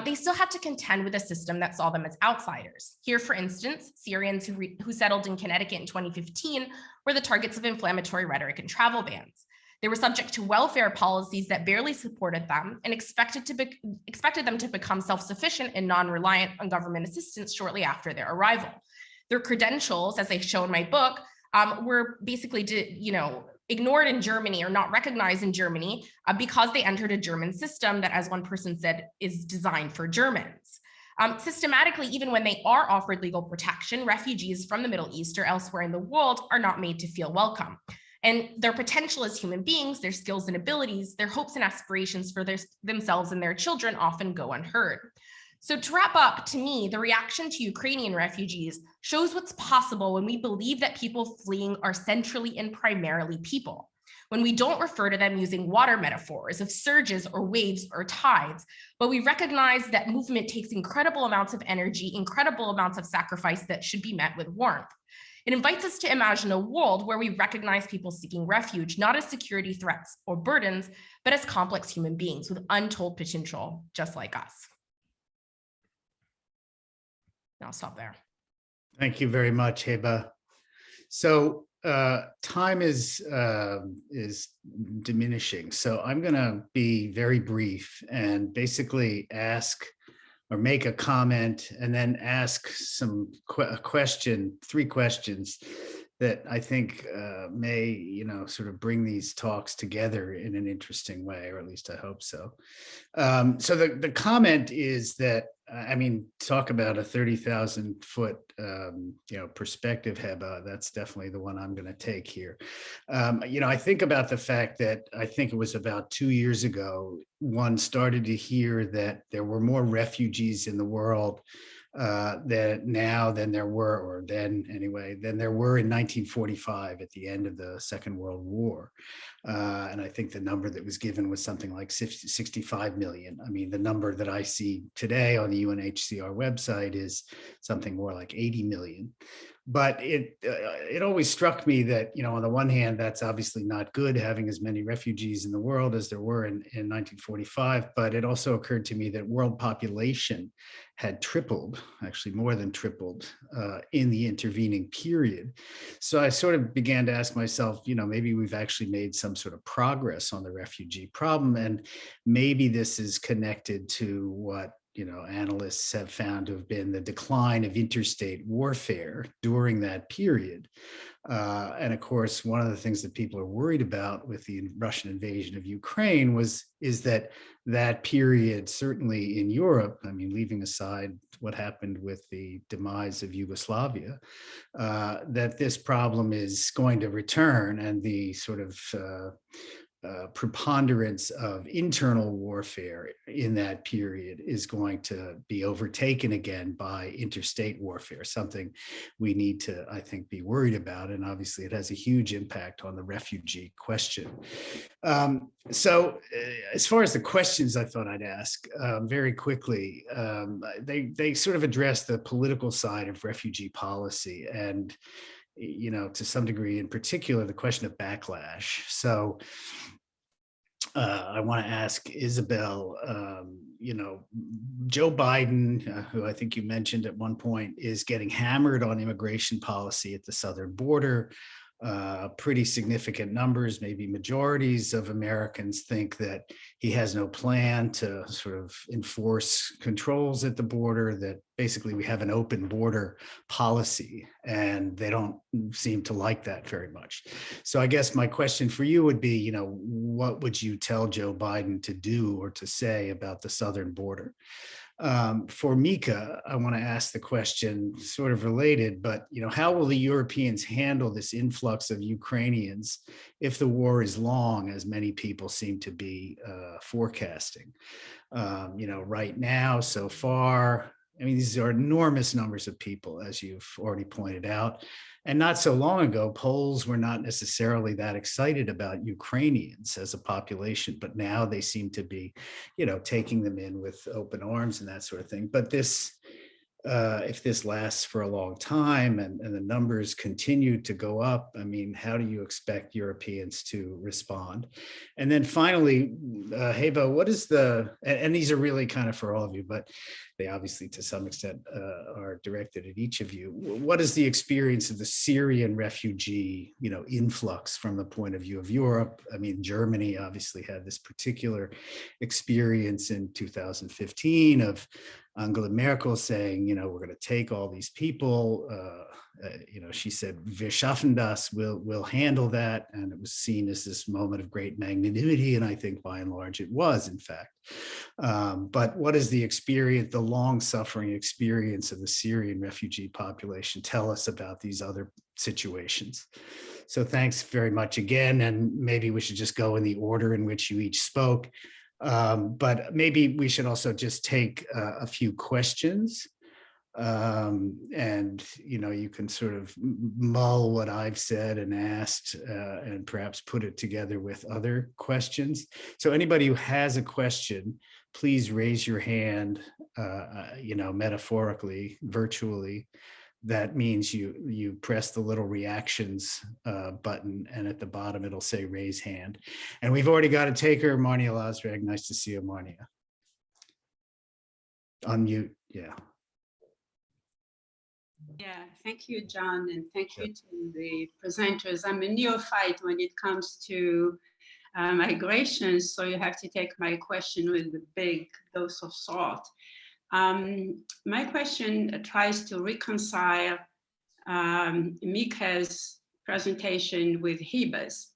they still have to contend with a system that saw them as outsiders. Here, for instance, Syrians who settled in Connecticut in 2015 were the targets of inflammatory rhetoric and travel bans. They were subject to welfare policies that barely supported them and expected them to become self-sufficient and non-reliant on government assistance shortly after their arrival. Their credentials, as I show in my book, were basically, ignored in Germany or not recognized in Germany because they entered a German system that, as one person said, is designed for Germans. Systematically, even when they are offered legal protection, refugees from the Middle East or elsewhere in the world are not made to feel welcome. And their potential as human beings, their skills and abilities, their hopes and aspirations for themselves and their children often go unheard. So to wrap up, to me, the reaction to Ukrainian refugees shows what's possible when we believe that people fleeing are centrally and primarily people. When we don't refer to them using water metaphors of surges or waves or tides, but we recognize that movement takes incredible amounts of energy, incredible amounts of sacrifice that should be met with warmth. It invites us to imagine a world where we recognize people seeking refuge, not as security threats or burdens, but as complex human beings with untold potential, just like us. I'll stop there. Thank you very much, Heba. So time is diminishing. So I'm going to be very brief and basically ask or make a comment and then ask some 3 questions that I think may, sort of bring these talks together in an interesting way, or at least I hope so. So the comment is that, talk about a 30,000 foot, perspective, Heba. That's definitely the one I'm going to take here. I think about the fact that I think it was about 2 years ago, one started to hear that there were more refugees in the world that now than there were, or then anyway, than there were in 1945 at the end of the Second World War. And I think the number that was given was something like 65 million. The number that I see today on the UNHCR website is something more like 80 million. But it always struck me that, on the one hand, that's obviously not good, having as many refugees in the world as there were in 1945. But it also occurred to me that world population had tripled, actually more than tripled, in the intervening period. So I sort of began to ask myself, maybe we've actually made some sort of progress on the refugee problem. And maybe this is connected to what analysts have found to have been the decline of interstate warfare during that period. And of course, one of the things that people are worried about with the Russian invasion of Ukraine is that period, certainly in Europe, leaving aside what happened with the demise of Yugoslavia, that this problem is going to return, and the sort of preponderance of internal warfare in that period is going to be overtaken again by interstate warfare, something we need to, I think, be worried about. And obviously it has a huge impact on the refugee question. So as far as the questions I thought I'd ask very quickly, they sort of address the political side of refugee policy and, you know, to some degree in particular, the question of backlash. So I want to ask Isabel, you know, Joe Biden, who I think you mentioned at one point, is getting hammered on immigration policy at the southern border. Pretty significant numbers, maybe majorities of Americans think that he has no plan to sort of enforce controls at the border, that basically we have an open border policy, and they don't seem to like that very much. So I guess my question for you would be, you know, what would you tell Joe Biden to do or to say about the southern border? For Mika, I want to ask the question sort of related, but, you know, how will the Europeans handle this influx of Ukrainians if the war is long, as many people seem to be forecasting? You know, right now, so far, I mean, these are enormous numbers of people, as you've already pointed out. And not so long ago, Poles were not necessarily that excited about Ukrainians as a population, but now they seem to be, you know, taking them in with open arms and that sort of thing. But this, if this lasts for a long time and the numbers continue to go up, I mean, how do you expect Europeans to respond? And then finally, Heba, what is and these are really kind of for all of you, but they obviously to some extent are directed at each of you. What is the experience of the Syrian refugee, you know, influx from the point of view of Europe? I mean, Germany obviously had this particular experience in 2015 of Angela Merkel saying, you know, we're going to take all these people. You know, she said, "Wir schaffen das," we'll handle that. And it was seen as this moment of great magnanimity. And I think by and large it was, in fact. But what is the experience, the long-suffering experience of the Syrian refugee population? Tell us about these other situations. So thanks very much again. And maybe we should just go in the order in which you each spoke. But maybe we should also just take a few questions. And, you know, you can sort of mull what I've said and asked and perhaps put it together with other questions. So anybody who has a question, please raise your hand, you know, metaphorically, virtually. That means you press the little reactions button, and at the bottom it'll say raise hand. And we've already got a taker, Marnia Lazreg. Nice to see you, Marnia. Unmute, yeah. Yeah, thank you, John, and thank you to the presenters. I'm a neophyte when it comes to migration, so you have to take my question with a big dose of salt. My question tries to reconcile Mika's presentation with Heba's.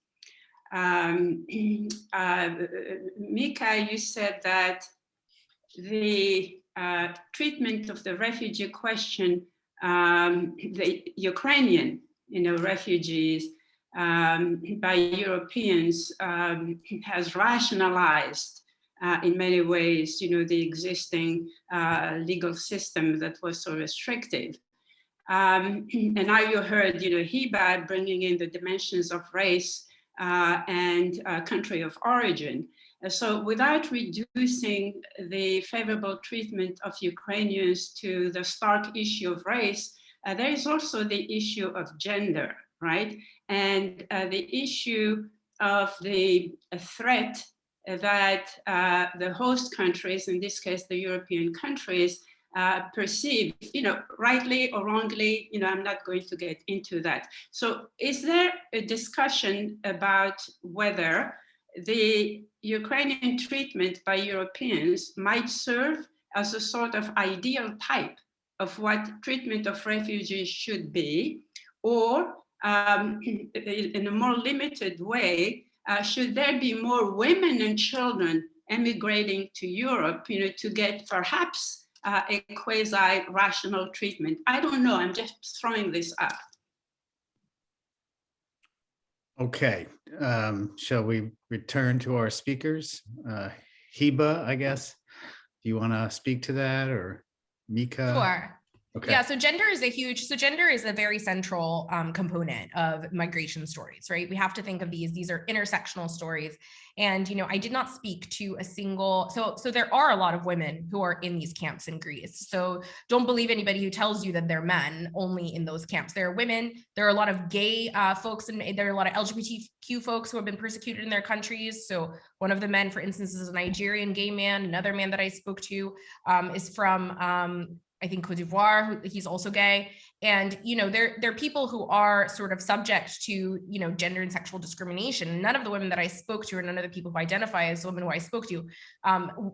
Mika, you said that the treatment of the refugee question, the Ukrainian, you know, refugees by Europeans has rationalized in many ways, you know, the existing legal system that was so restrictive. And now you heard, you know, Heba bringing in the dimensions of race and country of origin. So without reducing the favorable treatment of Ukrainians to the stark issue of race, there is also the issue of gender, right? And the issue of the threat that the host countries, in this case, the European countries, perceive, you know, rightly or wrongly, you know, I'm not going to get into that. So is there a discussion about whether the Ukrainian treatment by Europeans might serve as a sort of ideal type of what treatment of refugees should be, or in a more limited way, should there be more women and children emigrating to Europe, you know, to get perhaps a quasi-rational treatment? I don't know, I'm just throwing this up. Okay, shall we return to our speakers? Hiba, I guess. Do you want to speak to that, or Mika? Sure. Okay. Yeah, so gender is a very central component of migration stories, right? We have to think of these are intersectional stories. And, I did not speak to a single, so there are a lot of women who are in these camps in Greece. So don't believe anybody who tells you that they're men only in those camps. There are women, there are a lot of gay folks, and there are a lot of LGBTQ folks who have been persecuted in their countries. So one of the men, for instance, is a Nigerian gay man. Another man that I spoke to is from, I think, Cote d'Ivoire, he's also gay. And, there are people who are sort of subject to, gender and sexual discrimination. None of the women that I spoke to, or none of the people who identify as women who I spoke to,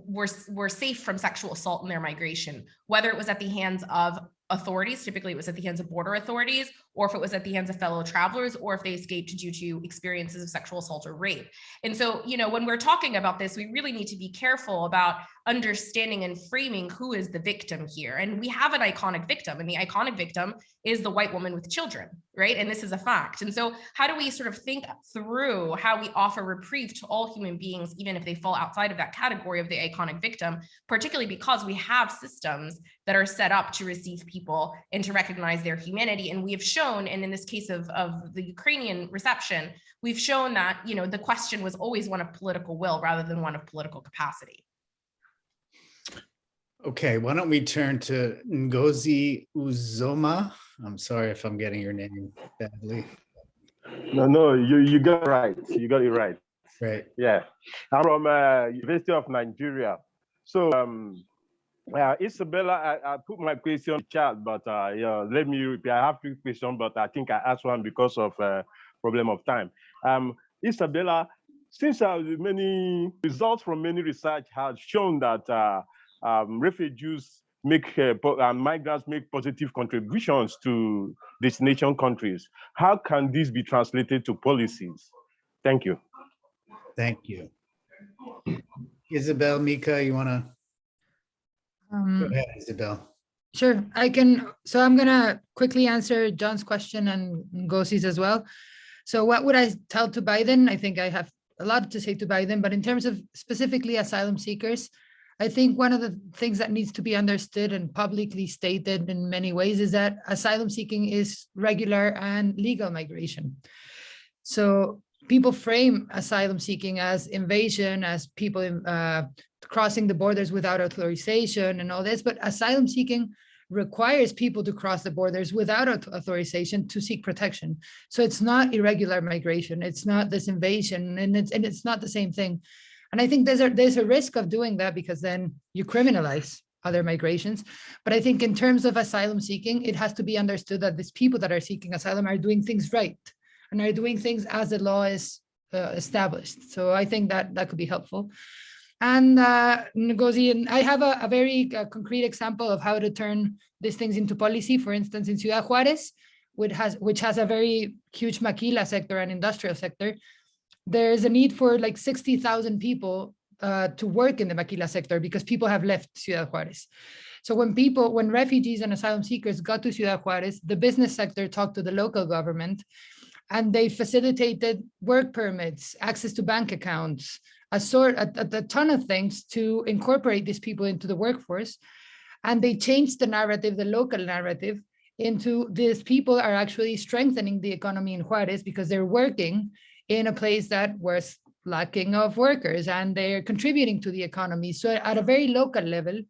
were safe from sexual assault in their migration, whether it was at the hands of authorities, typically it was at the hands of border authorities, or if it was at the hands of fellow travelers, or if they escaped due to experiences of sexual assault or rape. And so, when we're talking about this, we really need to be careful about understanding and framing who is the victim here. And we have an iconic victim, and the iconic victim is the white woman with children, right? And this is a fact. And so how do we sort of think through how we offer reprieve to all human beings, even if they fall outside of that category of the iconic victim, particularly because we have systems that are set up to receive people and to recognize their humanity. And we have shown, and in this case of the Ukrainian reception, we've shown that, the question was always one of political will rather than one of political capacity. Okay, why don't we turn to Ngozi Uzoma? I'm sorry if I'm getting your name badly. No, you got it right. You got it right. Right. Yeah, I'm from University of Nigeria. So, Isabella, I put my question in the chat, but let me repeat. I have 2 questions, but I think I asked one because of problem of time. Isabella, since many results from many research have shown that refugees migrants make positive contributions to destination countries, how can this be translated to policies? Thank you. Thank you. Isabel, Mika, you want to? Go ahead, Isabel. Sure, I can. So I'm going to quickly answer John's question and Ngosi's as well. So what would I tell to Biden? I think I have a lot to say to Biden, but in terms of specifically asylum seekers, I think one of the things that needs to be understood and publicly stated in many ways is that asylum seeking is regular and legal migration. So people frame asylum seeking as invasion, as people crossing the borders without authorization and all this, but asylum seeking requires people to cross the borders without authorization to seek protection. So it's not irregular migration, it's not this invasion, and it's not the same thing. And I think there's a risk of doing that because then you criminalize other migrations. But I think in terms of asylum seeking, it has to be understood that these people that are seeking asylum are doing things right and are doing things as the law is established. So I think that could be helpful. And Ngozi, and I have a very concrete example of how to turn these things into policy. For instance, in Ciudad Juárez, which has a very huge maquila sector and industrial sector, there is a need for like 60,000 people to work in the maquila sector because people have left Ciudad Juárez. So when refugees and asylum seekers got to Ciudad Juárez, the business sector talked to the local government and they facilitated work permits, access to bank accounts, a ton of things to incorporate these people into the workforce. And they changed the narrative, the local narrative, into these people are actually strengthening the economy in Juárez because they're working in a place that was lacking of workers and they're contributing to the economy. So at a very local level,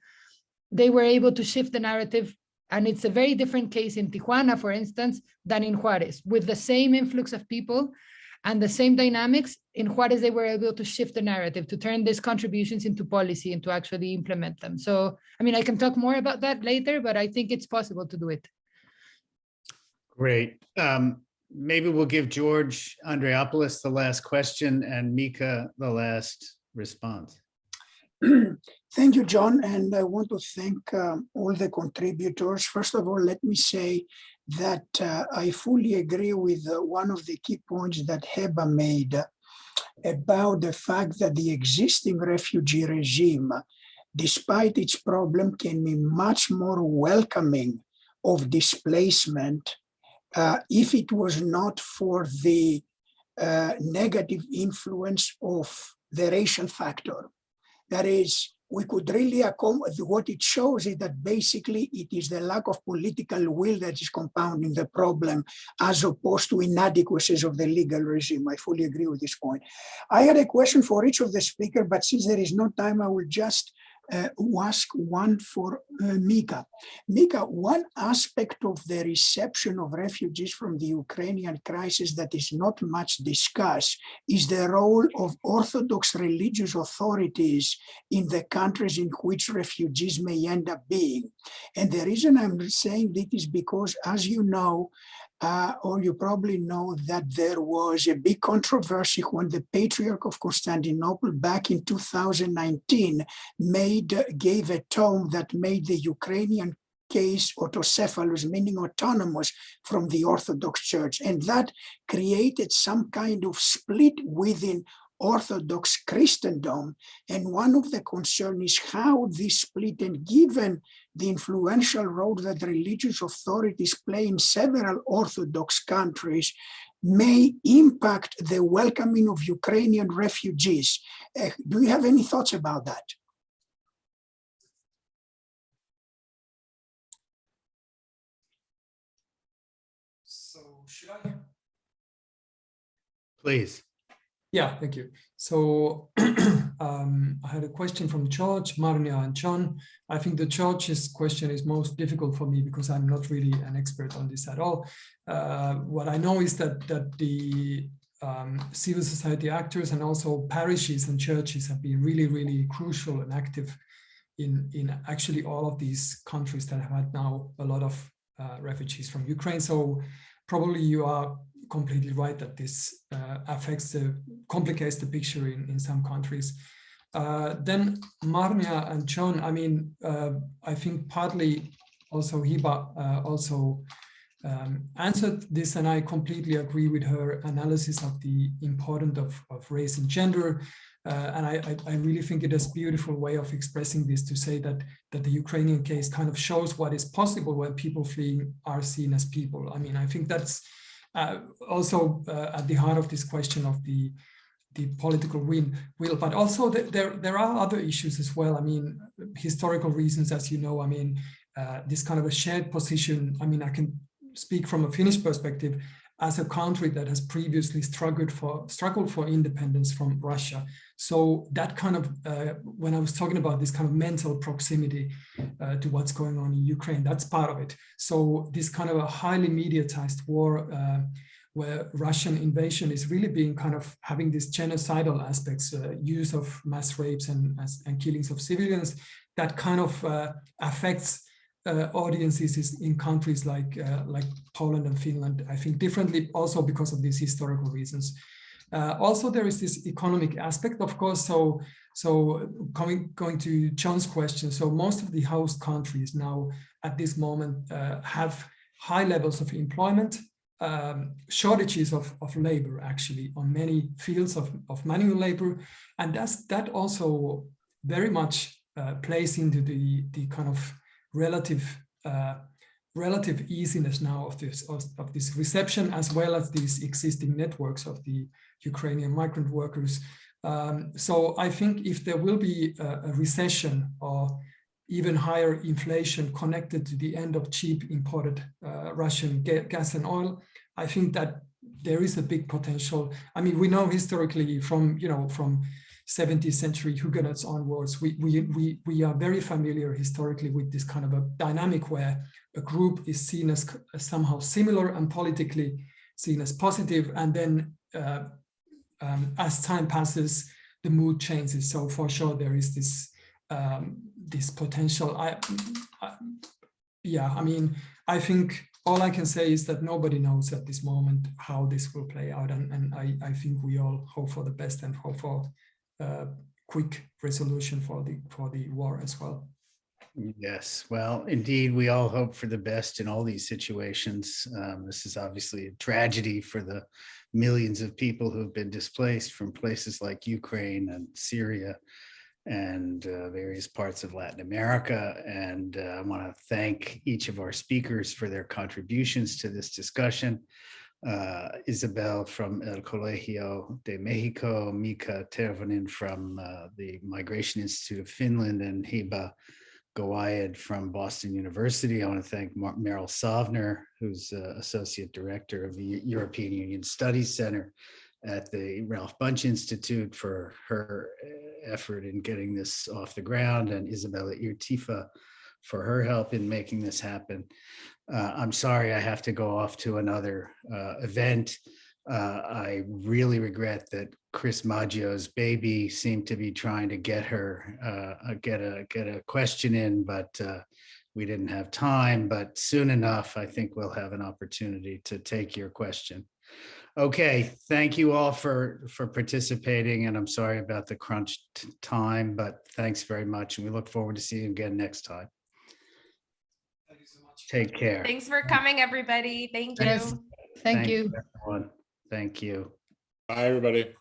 they were able to shift the narrative. And it's a very different case in Tijuana, for instance, than in Juárez. With the same influx of people and the same dynamics, in Juárez, they were able to shift the narrative, to turn these contributions into policy and to actually implement them. So, I mean, I can talk more about that later, but I think it's possible to do it. Great. Maybe we'll give George Andreopoulos the last question and Mika the last response. Thank you, John. And I want to thank all the contributors. First of all, let me say that I fully agree with one of the key points that Heba made about the fact that the existing refugee regime, despite its problem, can be much more welcoming of displacement if it was not for the negative influence of the racial factor. That is, we could really what it shows is that basically it is the lack of political will that is compounding the problem, as opposed to inadequacies of the legal regime. I fully agree with this point. I had a question for each of the speakers, but since there is no time, I will just ask one for Mika. Mika, one aspect of the reception of refugees from the Ukrainian crisis that is not much discussed is the role of Orthodox religious authorities in the countries in which refugees may end up being. And the reason I'm saying this is because, as you know, or you probably know, that there was a big controversy when the Patriarch of Constantinople back in 2019 gave a tome that made the Ukrainian case autocephalous, meaning autonomous from the Orthodox Church. And that created some kind of split within Orthodox Christendom. And one of the concerns is how this split, and given the influential role that religious authorities play in several Orthodox countries, may impact the welcoming of Ukrainian refugees. Do you have any thoughts about that? So should I? Please. Yeah, thank you. So I had a question from George, Marnia, and John. I think the George's question is most difficult for me because I'm not really an expert on this at all. What I know is that the civil society actors and also parishes and churches have been really, really crucial and active in actually all of these countries that have had now a lot of refugees from Ukraine. So probably you are completely right that this complicates the picture in some countries. Then Marnia and John, I mean, I think partly also Hiba also answered this, and I completely agree with her analysis of the importance of race and gender. And I really think it is a beautiful way of expressing this, to say that the Ukrainian case kind of shows what is possible when people fleeing are seen as people. I mean, I think that's also at the heart of this question of the political will, but also there are other issues as well. I mean, historical reasons, as you know. I mean, this kind of a shared position. I mean, I can speak from a Finnish perspective as a country that has previously struggled for independence from Russia. So that kind of, when I was talking about this kind of mental proximity to what's going on in Ukraine, that's part of it. So this kind of a highly mediatized war where Russian invasion is really being kind of having these genocidal aspects, use of mass rapes and killings of civilians, that kind of affects audiences in countries like Poland and Finland, I think differently, also because of these historical reasons. Also, there is this economic aspect, of course. So going to John's question, so most of the host countries now at this moment have high levels of employment, shortages of labor actually on many fields of manual labor, and that also very much plays into the kind of relative easiness now of this reception, as well as these existing networks of the Ukrainian migrant workers. So I think if there will be a recession or even higher inflation connected to the end of cheap imported Russian gas and oil, I think that there is a big potential. I mean, we know historically from 17th century Huguenots onwards, we are very familiar historically with this kind of a dynamic where a group is seen as somehow similar and politically seen as positive, and then as time passes, the mood changes. So for sure there is this potential. I mean, I think all I can say is that nobody knows at this moment how this will play out, and I think we all hope for the best and hope for quick resolution for the war as well. Yes, well, indeed, we all hope for the best in all these situations. This is obviously a tragedy for the millions of people who have been displaced from places like Ukraine and Syria and various parts of Latin America. And I want to thank each of our speakers for their contributions to this discussion. Isabel from El Colegio de Mexico, Mika Tervonen from the Migration Institute of Finland, and Heba Gawayed from Boston University. I want to thank Meryl Sovner, who's Associate Director of the European Union Studies Center at the Ralph Bunche Institute, for her effort in getting this off the ground, and Isabella Irtifa for her help in making this happen. I'm sorry I have to go off to another event. I really regret that Chris Maggio's baby seemed to be trying to get her get a question in, but we didn't have time. But soon enough, I think we'll have an opportunity to take your question. Okay, thank you all for participating, and I'm sorry about the crunch time, but thanks very much, and we look forward to seeing you again next time. Thank you so much. Take care. Thanks for coming, everybody. Thank you. Yes, thank you. Everyone. Thank you. Bye, everybody.